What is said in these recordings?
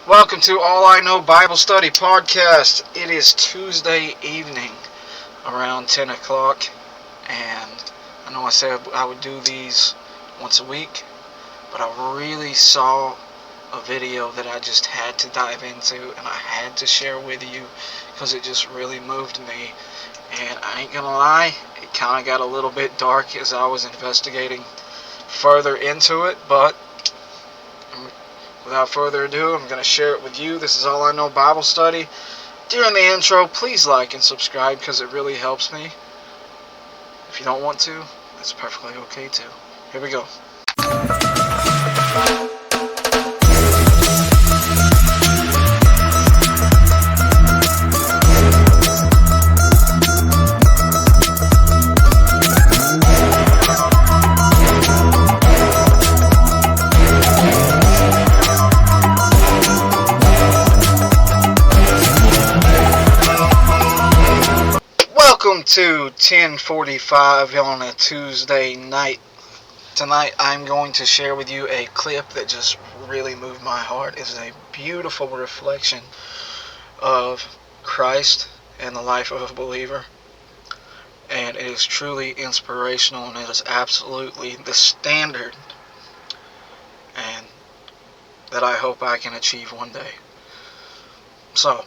Welcome to All I Know Bible Study Podcast. It is Tuesday evening around 10 o'clock, and I know I said I would do these once a week, but I really saw a video that I just had to dive into, and I had to share with you because it just really moved me. And I ain't gonna lie, it kind of got a little bit dark as I was investigating further into it, but without further ado, I'm going to share it with you. This is All I Know Bible Study. During the intro, please like and subscribe because it really helps me. If you don't want to, that's perfectly okay too. Here we go. Welcome to 10:45 on a Tuesday night. Tonight I'm going to share with you a clip that just really moved my heart. It's a beautiful reflection of Christ and the life of a believer. And it is truly inspirational, and it is absolutely the standard and that I hope I can achieve one day. So,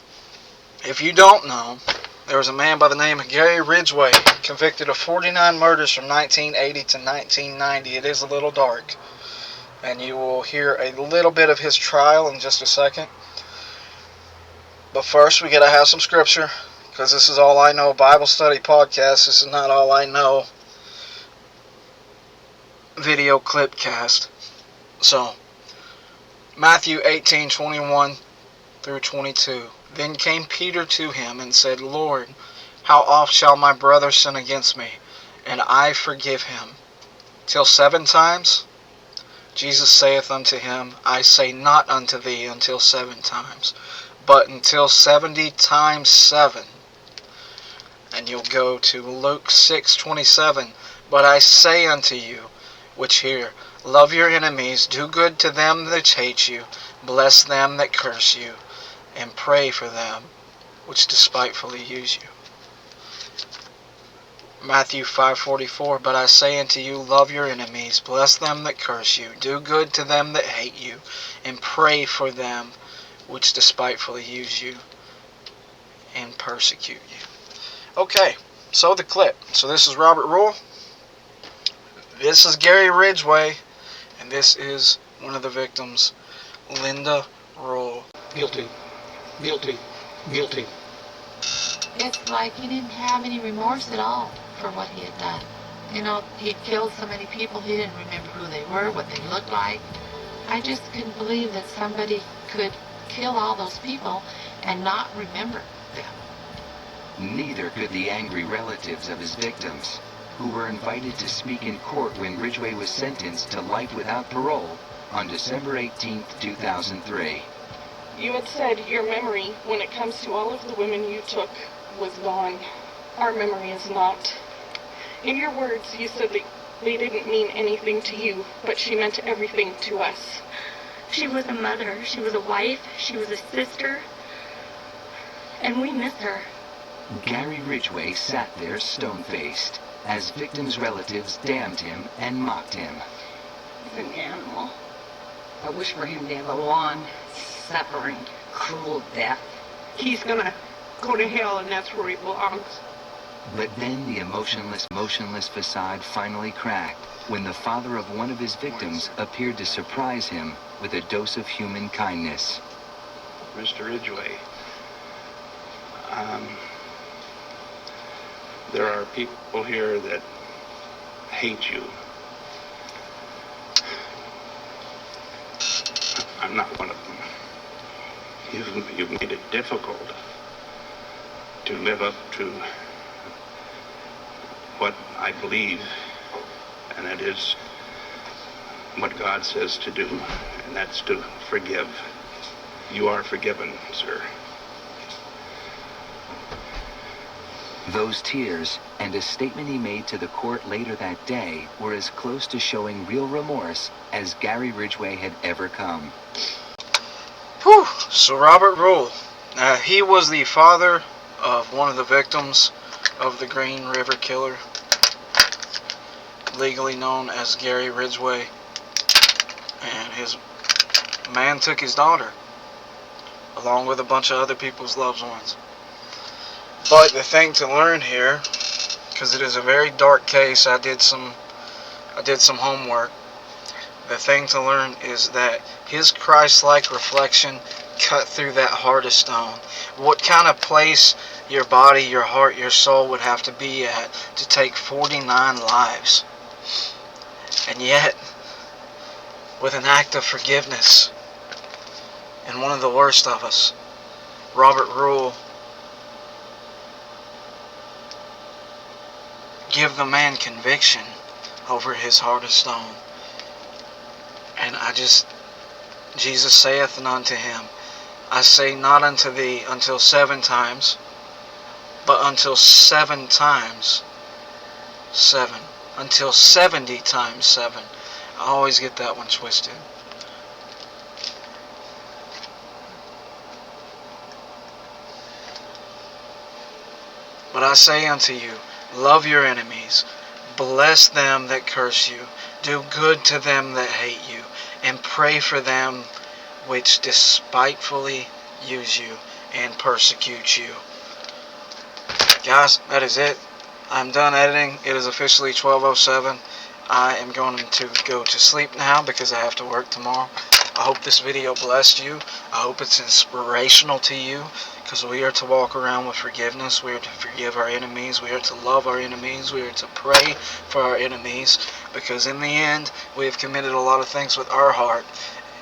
if you don't know, there was a man by the name of Gary Ridgway, convicted of 49 murders from 1980 to 1990. It is a little dark, and you will hear a little bit of his trial in just a second. But first, we got to have some scripture, because this is All I Know Bible Study Podcast. This is not All I Know video clip cast. So, Matthew 18:21 through 22. Then came Peter to him and said, Lord, how oft shall my brother sin against me, and I forgive him? Till 7 times? Jesus saith unto him, I say not unto thee until 7 times, but until 70 times 7. And you'll go to Luke 6:27. But I say unto you, which hear, love your enemies, do good to them that hate you, bless them that curse you, and pray for them which despitefully use you. Matthew 5:44. But I say unto you, love your enemies, bless them that curse you, do good to them that hate you, and pray for them which despitefully use you and persecute you. Okay, so the clip. So this is Robert Rule. This is Gary Ridgway, and this is one of the victims, Linda Rule. Guilty. Guilty. Guilty. It's like he didn't have any remorse at all for what he had done. You know, he killed so many people, he didn't remember who they were, what they looked like. I just couldn't believe that somebody could kill all those people and not remember them. Neither could the angry relatives of his victims, who were invited to speak in court when Ridgway was sentenced to life without parole on December 18, 2003. You had said your memory, when it comes to all of the women you took, was gone. Our memory is not. In your words, you said that they didn't mean anything to you, but she meant everything to us. She was a mother, she was a wife, she was a sister, and we miss her. Gary Ridgway sat there stone-faced, as victims' relatives damned him and mocked him. He's an animal. I wish for him to have a long, suffering, cruel death. He's gonna go to hell, and that's where he belongs. But then the motionless facade finally cracked when the father of one of his victims appeared to surprise him with a dose of human kindness. Mr. Ridgway, there are people here that hate you. I'm not one of them. You've made it difficult to live up to what I believe, and that is what God says to do, and that's to forgive. You are forgiven, sir. Those tears and a statement he made to the court later that day were as close to showing real remorse as Gary Ridgway had ever come. Whew. So Robert Rule, he was the father of one of the victims of the Green River Killer, legally known as Gary Ridgway. And his man took his daughter, along with a bunch of other people's loved ones. But the thing to learn here, because it is a very dark case, I did some homework. The thing to learn is that his Christ-like reflection cut through that heart of stone. What kind of place your body, your heart, your soul would have to be at to take 49 lives? And yet, with an act of forgiveness, and one of the worst of us, Robert Rule, give the man conviction over his heart of stone. And Jesus saith unto him, I say not unto thee until 7 times, but until 7 times 7. Until 70 times 7. I always get that one twisted. But I say unto you, love your enemies, bless them that curse you, do good to them that hate you, and pray for them which despitefully use you and persecute you. Guys, that is it. I'm done editing. It is officially 12:07. I am going to go to sleep now because I have to work tomorrow. I hope this video blessed you. I hope it's inspirational to you, because we are to walk around with forgiveness. We are to forgive our enemies. We are to love our enemies. We are to pray for our enemies, because in the end, we have committed a lot of things with our heart.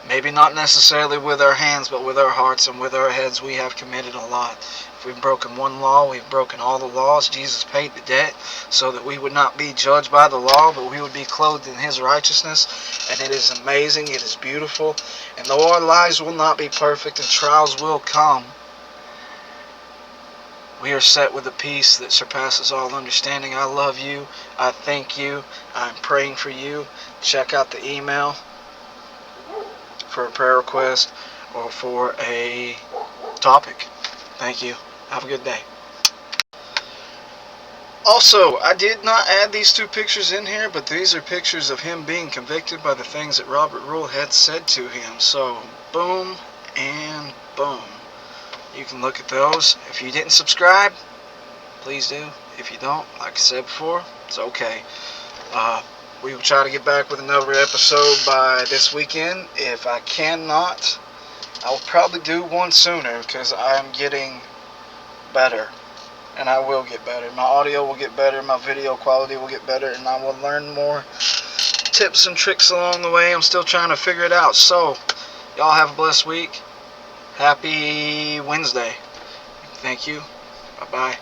Maybe not necessarily with our hands, but with our hearts and with our heads, we have committed a lot. If we've broken one law, we've broken all the laws. Jesus paid the debt so that we would not be judged by the law, but we would be clothed in His righteousness. And it is amazing. It is beautiful. And though our lives will not be perfect and trials will come, we are set with a peace that surpasses all understanding. I love you. I thank you. I'm praying for you. Check out the email for a prayer request or for a topic. Thank you. Have a good day. Also, I did not add these 2 pictures in here, but these are pictures of him being convicted by the things that Robert Rule had said to him. So, boom and boom. You can look at those. If you didn't subscribe, please do. If you don't, like I said before, it's okay. We will try to get back with another episode by this weekend. If I cannot, I will probably do one sooner, because I am getting better. And I will get better. My audio will get better. My video quality will get better. And I will learn more tips and tricks along the way. I'm still trying to figure it out. So, y'all have a blessed week. Happy Wednesday. Thank you. Bye-bye.